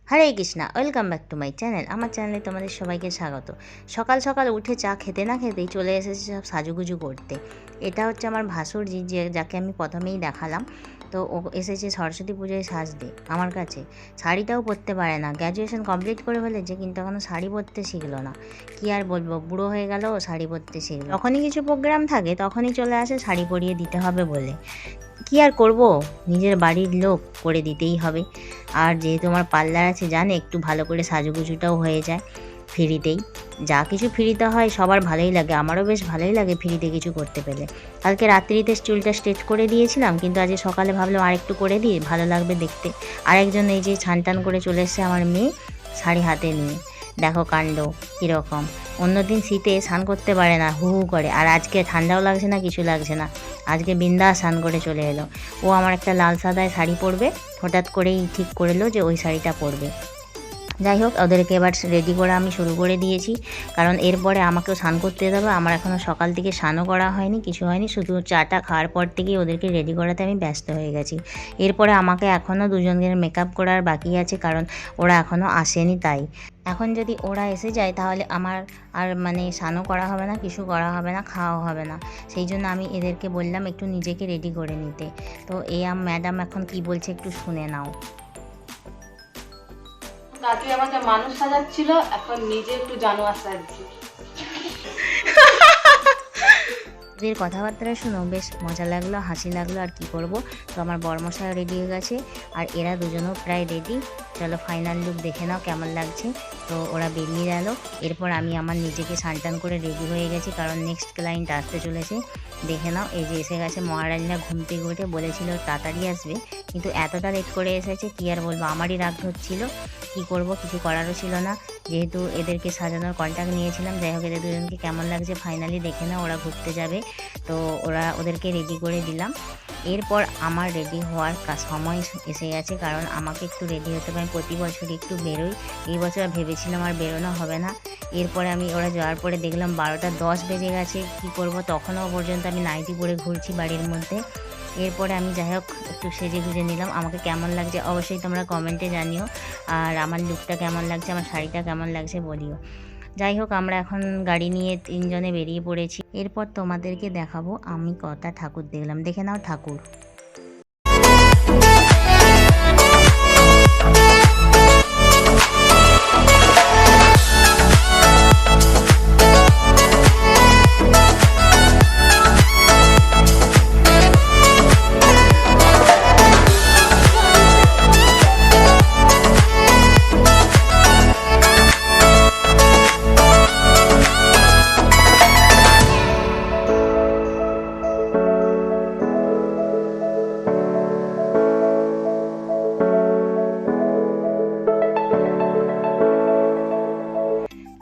Hare Krishna, welcome back to my channel. আমার চ্যানেলে তোমাদের সবাইকে স্বাগত। সকাল সকাল উঠে চা খেতে না খেতেই চলে এসেছে সব সাজুগুজু করতে। এটা হচ্ছে আমার ভাসুরজি, যাকে আমি প্রথমেই দেখালাম। তো ও এসেছে সরস্বতী পুজোয় সাজতে আমার কাছে। শাড়িটাও পরতে পারে না, গ্র্যাজুয়েশন কমপ্লিট করে ফেলেছে কিন্তু এখনও শাড়ি পরতে শিখলো না। কী আর বলবো, বুড়ো হয়ে গেল, শাড়ি পরতে শিখলো। যখনই কিছু প্রোগ্রাম থাকে তখনই চলে আসে শাড়ি পরিয়ে দিতে হবে বলে। কী আর করব, নিজের বাড়ির লোক, করে দিতেই হবে। আর যেহেতু আমার পার্লার আছে, জানে একটু ভালো করে সাজুগুজুটাও হয়ে যায় ফ্রিতেই। যা কিছু ফ্রিতে হয় সবার ভালোই লাগে, আমারও বেশ ভালোই লাগে ফ্রিতে কিছু করতে পেলে। কালকে রাত্রিতে চুলটা স্ট্রেট করে দিয়েছিলাম, কিন্তু আজ সকালে ভাবলাম আরেকটু করে দিই, ভালো লাগবে দেখতে। আরেকজন এই যে ছানটান করে চলে এসছে আমার মেয়ে, শাড়ি হাতে নিয়ে। দেখো কাণ্ড কীরকম। অন্যদিন শীতে স্নান করতে পারে না, হু হু করে, আর আজকে ঠান্ডাও লাগছে না, কিছু লাগছে না, আজকে বিন্দাস স্নান করে চলে এলো। ও আমার একটা লাল সাদায় শাড়ি পরবে, হঠাৎ করেই ঠিক করলো যে ওই শাড়িটা পরবে। যাই হোক, ওদেরকে এবার রেডি করা আমি শুরু করে দিয়েছি, কারণ এরপরে আমাকেও স্নান করতে দেবে। আমার এখনও সকাল থেকে স্নানও করা হয়নি, কিছু হয়নি, শুধু চাটা খাওয়ার পর থেকেই ওদেরকে রেডি করাতে আমি ব্যস্ত হয়ে গেছি। এরপরে আমাকে এখনও দুজনের মেকআপ করার বাকি আছে, কারণ ওরা এখনও আসেনি। তাই এখন যদি ওরা এসে যায় তাহলে আমার আর স্নানও করা হবে না, কিছু করা হবে না, খাওয়াও হবে না। সেই জন্য আমি এদেরকে বললাম একটু নিজেকে রেডি করে নিতে। তো ম্যাডাম এখন কি বলছে একটু শুনে নাও। কাকি আমাকে মানুষ সাজাচ্ছিল, এখন নিজে একটু জানোয়ার সাজছি। এদের কথাবার্তা শুনো বেশ মজা লাগলো, হাসি লাগলো। আর কি করব, তো আমার বরমশাইও রেডি হয়ে গেছে, আর এরা দুজনও প্রায় রেডি। চলো ফাইনাল লুক দেখে নাও কেমন লাগছে। তো ওরা বেরিয়ে গেল। এরপর আমি আমার নিজেকে সানটান করে রেডি হয়ে গেছি, কারণ নেক্সট ক্লায়েন্ট আসতে চলেছে। দেখে নাও, এই যে এসে গেছে মহারানীরা। ঘুম থেকে উঠে বলেছিল তাড়াতাড়ি আসবে, কিন্তু এতটা লেট করে এসেছে, কি আর বলবো, আমারই রাগ হচ্ছিল। কি করব, কিছু করারও ছিল না, যেহেতু এদেরকে সাজানোর কন্ট্যাক্ট নিয়েছিলাম। যাই হোক, এদের দুজনকে কেমন লাগছে ফাইনালি দেখে নাও। ওরা ঘুরতে যাবে, তো ওদেরকে রেডি করে দিলাম। এরপর আমার রেডি হওয়ার সময় এসে গেছে, কারণ আমাকে একটু রেডি হতে হবে। আমি প্রতি বছরই একটু বেরোই, এই বছর ভেবেছিলাম আর বেরোনো হবে না। এরপরে ওরা যাওয়ার পরে দেখলাম 12টা 10 বেজে গেছে। কি করব, তখনও পর্যন্ত আমি নাইটি পরে ঘুরছি বাড়ির মধ্যে। এরপরে আমি যাই হোক একটু সেজে গুজে নিলাম। আমাকে কেমন লাগছে অবশ্যই তোমরা কমেন্টে জানিও, আর আমার লুকটা কেমন লাগছে, আমার শাড়িটা কেমন লাগছে বলিও। যাই হোক, আমরা এখন গাড়ি নিয়ে 3জনে বেরিয়ে পড়েছি। এরপর তোমাদেরকে দেখাবো আমি কটা ঠাকুর দেখলাম, দেখে নাও ঠাকুর।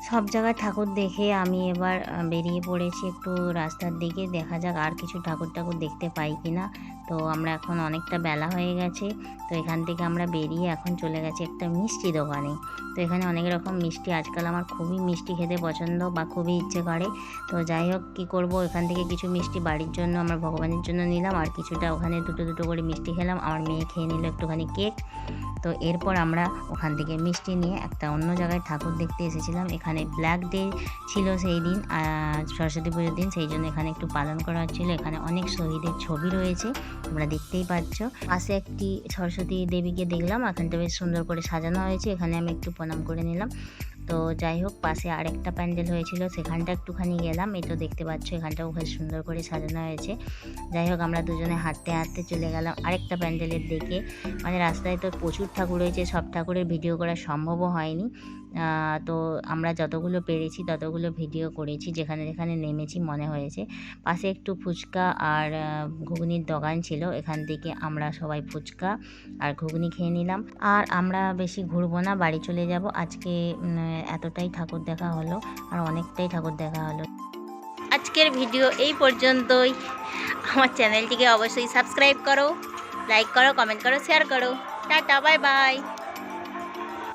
সব জায়গায় ঠাকুর দেখে আমি এবার বেরিয়ে পড়েছি একটু রাস্তার দিকে, দেখা যাক আর কিছু ঠাকুর দেখতে পাই কি না। তো আমরা এখন অনেকটা বেলা হয়ে গেছে, তো এখান থেকে আমরা বেরিয়ে এখন চলে গেছি একটা মিষ্টি দোকানে। তো এখানে অনেক রকম মিষ্টি, আজকাল আমার খুবই মিষ্টি খেতে পছন্দ বা খুবই ইচ্ছে করে। তো যাই হোক, কী করব, এখান থেকে কিছু মিষ্টি বাড়ির জন্য, আমার ভগবানের জন্য নিলাম, আর কিছুটা ওখানে দুটো করে মিষ্টি খেলাম। আমার মেয়ে খেয়ে নিল একটুখানি কেক। তো এরপর আমরা ওখান থেকে মিষ্টি নিয়ে একটা অন্য জায়গায় ঠাকুর দেখতে এসেছিলাম। এখানে ব্ল্যাক ডে ছিল সেই দিন, সরস্বতী পুজোর দিন, সেই জন্য এখানে একটু পালন করা হচ্ছিলো। এখানে অনেক শহীদের ছবি রয়েছে, তোমরা দেখতেই পাচ্ছ। পাশে একটি সরস্বতী দেবীকে দেখলাম, এখানটা বেশ সুন্দর করে সাজানো হয়েছে, এখানে আমি একটু প্রণাম করে নিলাম। তো যাই হোক, পাশে আরেকটা প্যান্ডেল হয়েছিল, সেখানটা একটুখানি গেলাম। এই তো দেখতে পাচ্ছ, এখানটাও বেশ সুন্দর করে সাজানো হয়েছে। যাই হোক, আমরা দুজনে হাঁটতে হাঁটতে চলে গেলাম আরেকটা প্যান্ডেলের দিকে। রাস্তায় তো প্রচুর ঠাকুর রয়েছে, সব ঠাকুরের ভিডিও করা সম্ভবও হয়নি। তো আমরা যতগুলো পেরেছি ততগুলো ভিডিও করেছি, যেখানে যেখানে নেমেছি মনে হয়েছে। পাশে একটু ফুচকা আর ঘুগনির দোকান ছিল, এখান থেকে আমরা সবাই ফুচকা আর ঘুগনি খেয়ে নিলাম। আর আমরা বেশি ঘুরবো না, বাড়ি চলে যাব আজকে। এতটাই ঠাকুর দেখা হলো, আর অনেকটাই ঠাকুর দেখা হলো। আজকের ভিডিও এই পর্যন্তই। আমার চ্যানেলটিকে অবশ্যই সাবস্ক্রাইব করো, লাইক করো, কমেন্ট করো, শেয়ার করো। Tata, bye bye.